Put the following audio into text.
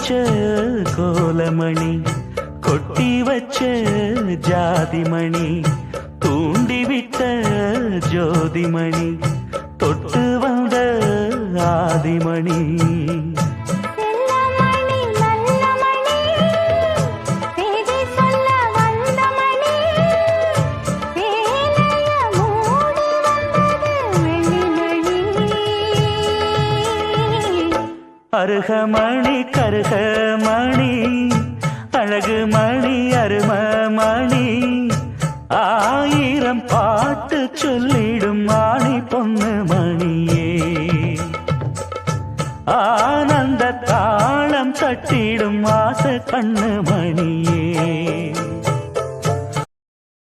வச்ச கோலமணி, கொட்டி வச்ச ஜாதிமணி, தூண்டிவிட்ட ஜோதிமணி, தொட்டு வந்த ஆதிமணி. அருகமணி கருகமணி, அழகு மணி அருமமணி, ஆயிரம் பாட்டு சொல்லிடும் ஆணி பொண்ணு மணியே, ஆனந்த தாளம் தட்டிடும் ஆசை கண்ணு மணியே.